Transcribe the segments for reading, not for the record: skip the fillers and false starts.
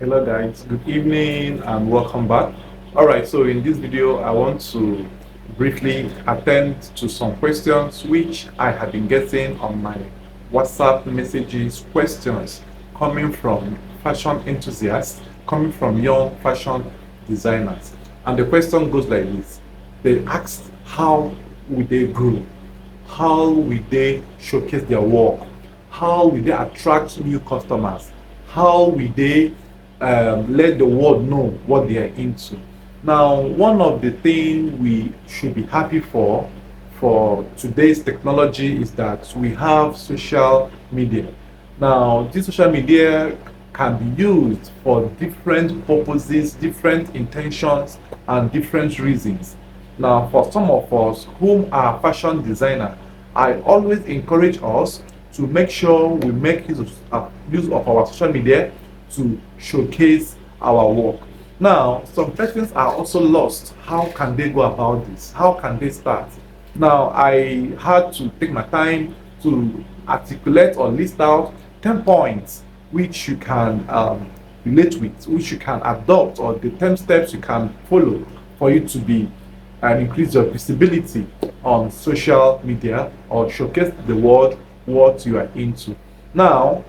Hello guys, good evening and welcome back. Alright, so in this video I want to briefly attend to some questions which I have been getting on my WhatsApp messages, questions coming from fashion enthusiasts, coming from young fashion designers. And the question goes like this. They asked how will they grow? How will they showcase their work? How will they attract new customers? How will they let the world know what they are into? Now, one of the things we should be happy for today's technology is that we have social media. Now, this social media can be used for different purposes, different intentions, and different reasons. Now, for some of us whom are fashion designer, I always encourage us to make sure we make use of our social media to showcase our work. Now, some persons are also lost. How can they go about this? How can they start? Now, I had to take my time to articulate or list out 10 points which you can relate with, which you can adopt, or the 10 steps you can follow for you to be and increase your visibility on social media or showcase the world what you are into. Now,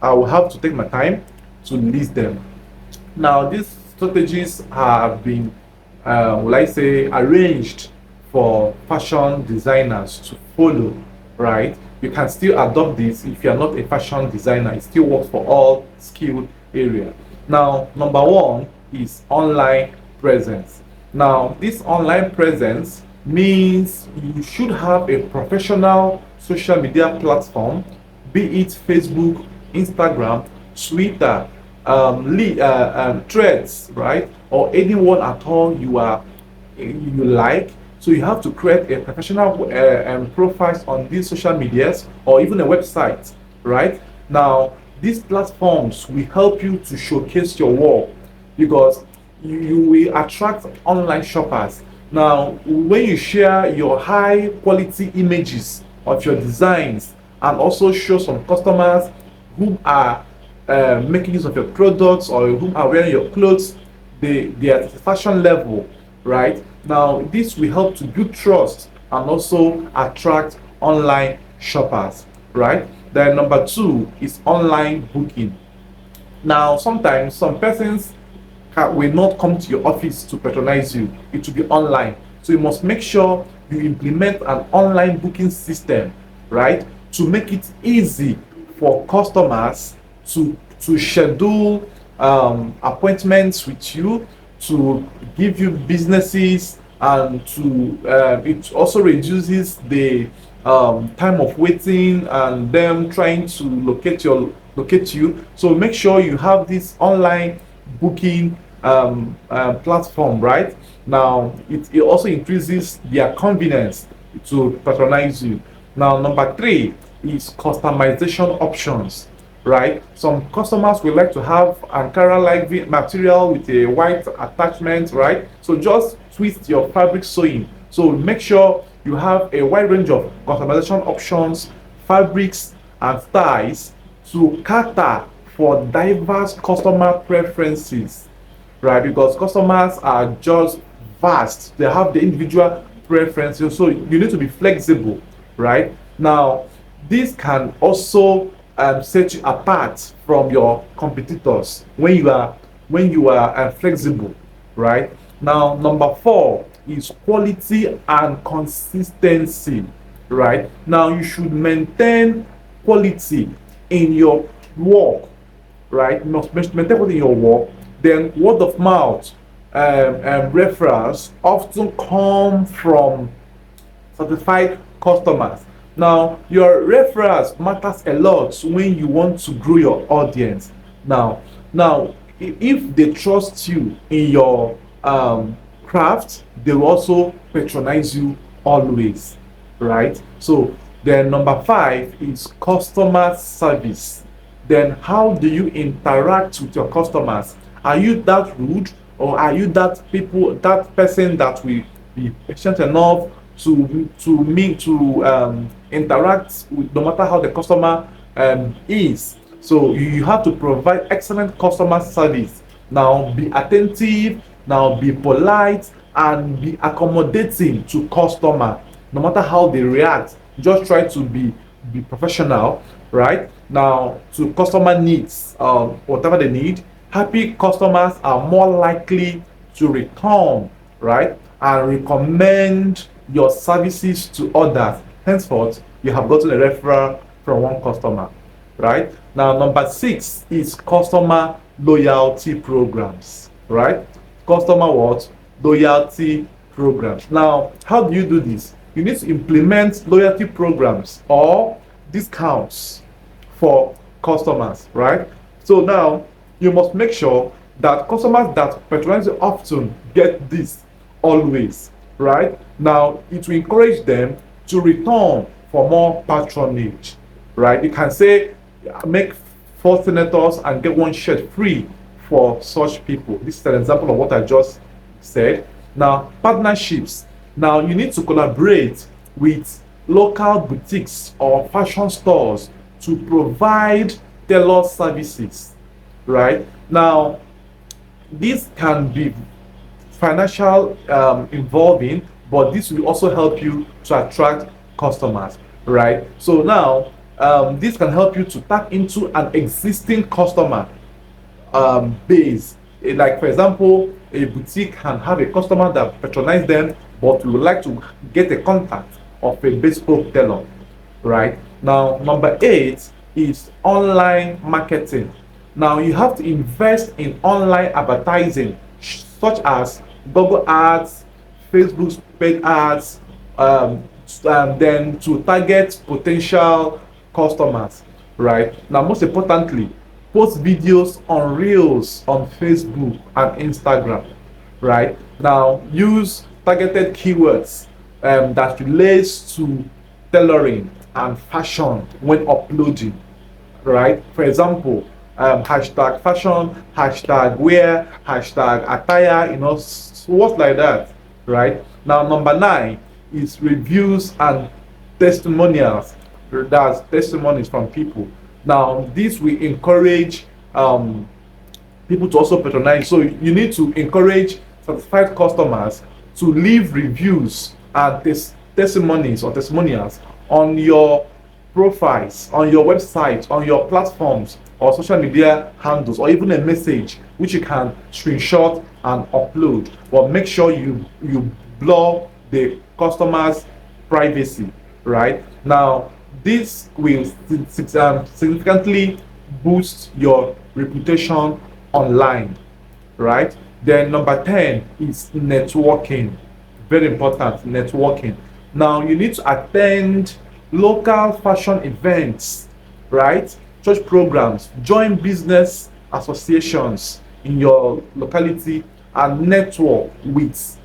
I will have to take my time to list them. Now, these strategies have been, will I say, arranged for fashion designers to follow, right? You can still adopt this if you are not a fashion designer. It still works for all skilled area. Now, number one is online presence. Now, this online presence means you should have a professional social media platform, be it Facebook, Instagram, Twitter, Threads, right, or anyone at all you like. So you have to create a professional profiles on these social medias or even a website, right? Now, these platforms will help you to showcase your work because you will attract online shoppers. Now, when you share your high quality images of your designs and also show some customers who are making use of your products or whom are wearing your clothes, their fashion level, right? Now, this will help to build trust and also attract online shoppers, right? Then number two is online booking. Now, sometimes some persons will not come to your office to patronize you. It will be online. So you must make sure you implement an online booking system, right? To make it easy for customers to schedule appointments with you, to give you businesses, and to it also reduces the time of waiting and them trying to locate you. So make sure you have this online booking platform, right? Now it also increases their confidence to patronize you. Now, number three is customization options, right? Some customers will like to have Ankara like material with a white attachment, right? So just twist your fabric sewing. So make sure you have a wide range of customization options, fabrics, and styles to cater for diverse customer preferences, right? Because customers are just vast, they have the individual preferences, so you need to be flexible, right? Now, this can also set you apart from your competitors when you are flexible, right? Now, number four is quality and consistency, right? Now, you should maintain quality in your work, right? You must maintain quality in your work. Then word of mouth referrals often come from certified customers. Now, your referrals matters a lot when you want to grow your audience. Now, if they trust you in your craft, they will also patronize you always, right? So then number five is customer service. Then how do you interact with your customers? Are you that rude, or are you that person that will be patient enough to interact with no matter how the customer is? So you have to provide excellent customer service. Now be attentive, now be polite, and be accommodating to customer. No matter how they react, just try to be professional, right? Now to customer needs, whatever they need. Happy customers are more likely to return, right, and recommend your services to others. Henceforth, you have gotten a referral from one customer, right? Now, number 6 is customer loyalty programs, right? Customer what? Loyalty programs. Now, how do you do this? You need to implement loyalty programs or discounts for customers, right? So now you must make sure that customers that patronize you often get this always, right? Now it will encourage them to return for more patronage, right? You can say make 4 senators and get 1 shirt free for such people. This is an example of what I just said. Now partnerships. Now you need to collaborate with local boutiques or fashion stores to provide tailor services, right? Now this can be financial involving, but this will also help you to attract customers, right? So now this can help you to tap into an existing customer base. Like for example, a boutique can have a customer that patronize them, but we would like to get a contact of a bespoke tailor, right? Now number 8 is online marketing. Now you have to invest in online advertising such as Google Ads, Facebook's paid ads, and then to target potential customers, right? Now most importantly, post videos on Reels on Facebook and Instagram, right? Now use targeted keywords that relates to tailoring and fashion when uploading, right? For example, hashtag fashion, hashtag wear, hashtag attire, words like that, right? Now, number 9 is reviews and testimonials. That's testimonies from people. Now, this will encourage people to also patronize. So, you need to encourage satisfied customers to leave reviews and testimonies or testimonials on your profiles, on your website, on your platforms or social media handles, or even a message which you can screenshot and upload. But make sure you blur the customer's privacy, right? Now this will significantly boost your reputation online, right? Then number 10 is networking. Very important, networking. Now you need to attend local fashion events, right? Church programs, join business associations in your locality, and network with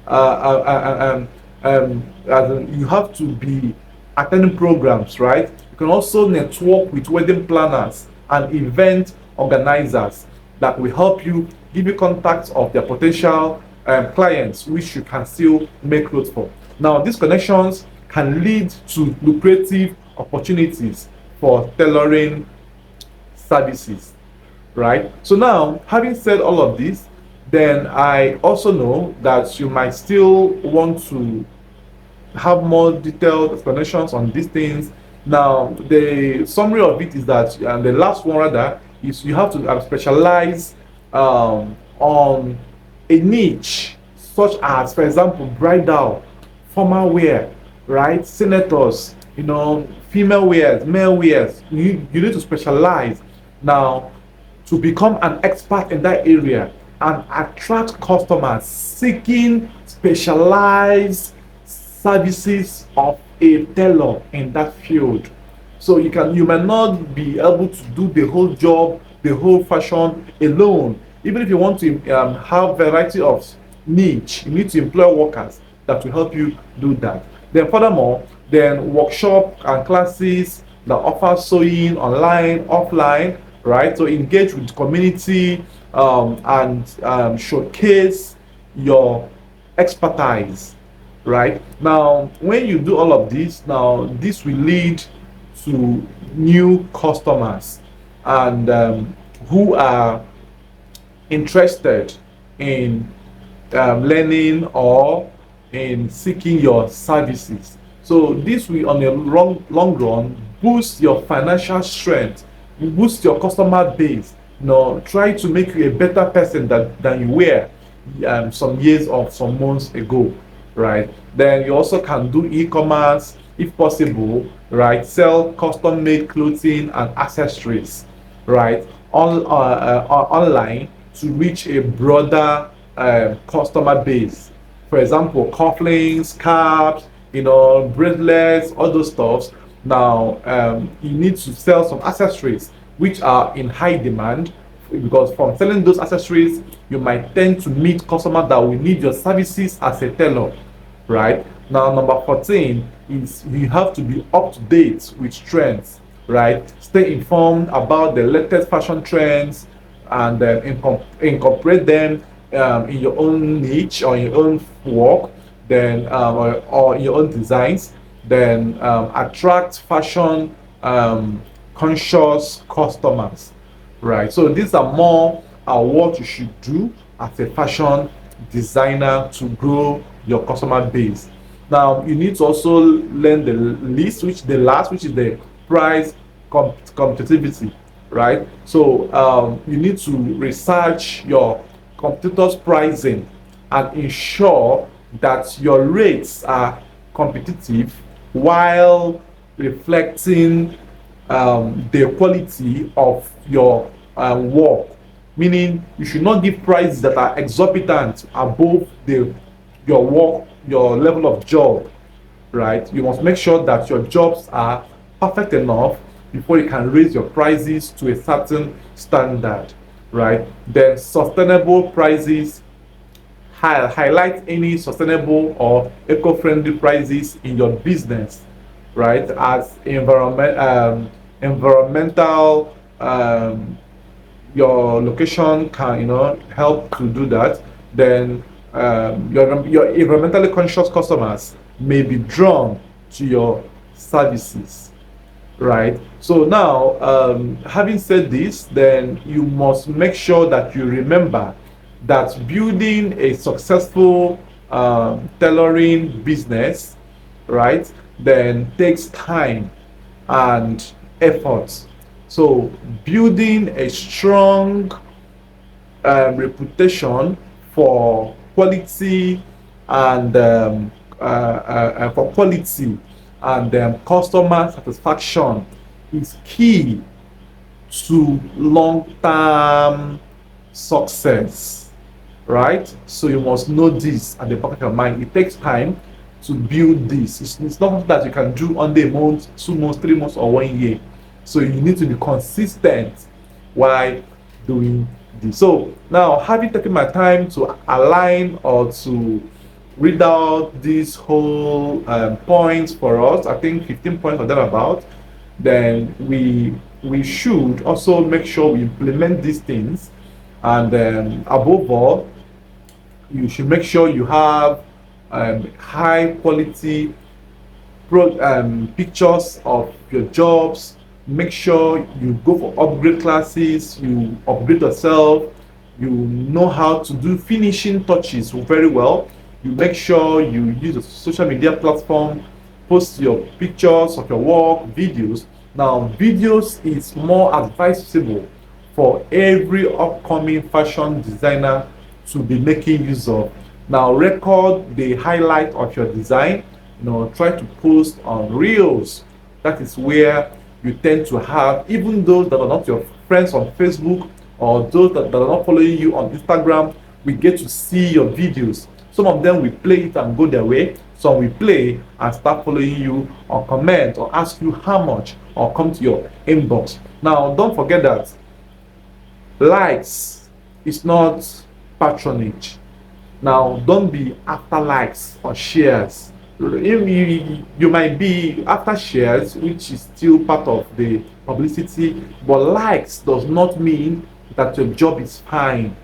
you have to be attending programs, right? You can also network with wedding planners and event organizers that will help you, give you contacts of their potential clients which you can still make clothes for. Now these connections can lead to lucrative opportunities for tailoring services, right? So now, having said all of this, then I also know that you might still want to have more detailed explanations on these things. Now the summary of it is that, and the last one rather, is you have to specialize on a niche, such as for example bridal, formal wear, right? Senators, female wears, male wears. You need to specialize now to become an expert in that area and attract customers seeking specialized services of a tailor in that field. So you might not be able to do the whole job, the whole fashion alone. Even if you want to have variety of niche, you need to employ workers that will help you do that. Then furthermore, then workshop and classes that offer sewing online, offline, right? So engage with community and showcase your expertise, right? Now when you do all of this, now this will lead to new customers, and who are interested in learning or in seeking your services. So this will, on a long run, boost your financial strength, boost your customer base. Try to make you a better person than you were some years or some months ago, right? Then you also can do e-commerce if possible, right? Sell custom-made clothing and accessories, right? Online to reach a broader customer base. For example, cufflinks, caps, bracelets, all those stuffs. Now, you need to sell some accessories which are in high demand, because from selling those accessories, you might tend to meet customers that will need your services as a tailor, right? Now, number 14 is you have to be up to date with trends, right? Stay informed about the latest fashion trends and incorporate them in your own niche or in your own work, then or in your own designs, then attract fashion conscious customers, right? So these are more what you should do as a fashion designer to grow your customer base. Now you need to also learn the list, which is the price competitivity, right? So you need to research your competitors' pricing and ensure that your rates are competitive while reflecting the quality of your work. Meaning, you should not give prices that are exorbitant above your work, your level of job, right? You must make sure that your jobs are perfect enough before you can raise your prices to a certain standard, right? Then sustainable prices, highlight any sustainable or eco-friendly prices in your business, right? As environmental, your location can help to do that. Then your environmentally conscious customers may be drawn to your services, right? So now, having said this, then you must make sure that you remember that building a successful tailoring business, right, then takes time and effort. So building a strong reputation for quality and customer satisfaction is key to long-term success, right? So you must know this at the back of your mind. It takes time to build this. It's not something that you can do under a month, 2 months, 3 months, or 1 year. So you need to be consistent while doing this. So now, having taken my time to align or to read out these whole points for us, I think 15 points or thereabout, then we should also make sure we implement these things. And above all, you should make sure you have high quality pictures of your jobs. Make sure you go for upgrade classes, you upgrade yourself, you know how to do finishing touches very well. You make sure you use a social media platform, post your pictures of your work, videos. Now videos is more advisable for every upcoming fashion designer to be making use of. Now record the highlight of your design. Try to post on reels. That is where you tend to have, even those that are not your friends on Facebook or those that are not following you on Instagram, we get to see your videos. Some of them will play it and go their way. Some will play and start following you or comment or ask you how much or come to your inbox. Now don't forget that likes is not patronage. Now don't be after likes or shares. You might be after shares, which is still part of the publicity, but likes does not mean that your job is fine,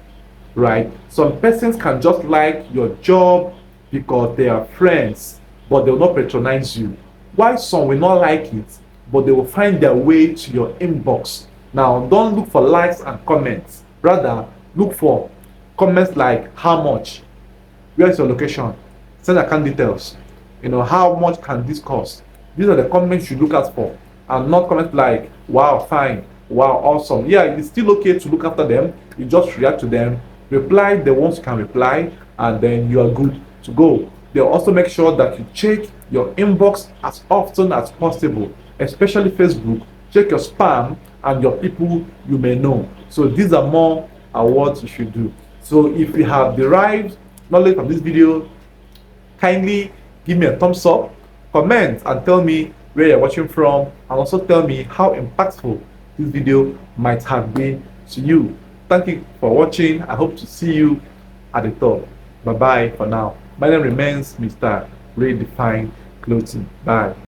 right? Some persons can just like your job because they are friends, but they will not patronize you. Why some will not like it, but they will find their way to your inbox, Now, don't look for likes and comments. Rather, look for comments like how much, where's your location, send account details, how much can this cost. These are the comments you look out for, and not comments like wow, fine, wow, awesome. Yeah, it's still okay to look after them. You just react to them, reply the ones you can reply, and then you are good to go. They'll also make sure that you check your inbox as often as possible, especially Facebook. Check your spam and your people you may know. So these are more what you should do. So if you have derived knowledge from this video, kindly give me a thumbs up, comment and tell me where you're watching from, and also tell me how impactful this video might have been to you. Thank you for watching. I hope to see you at the top. Bye bye for now. My name remains Mr. Redefine Clothing. Bye.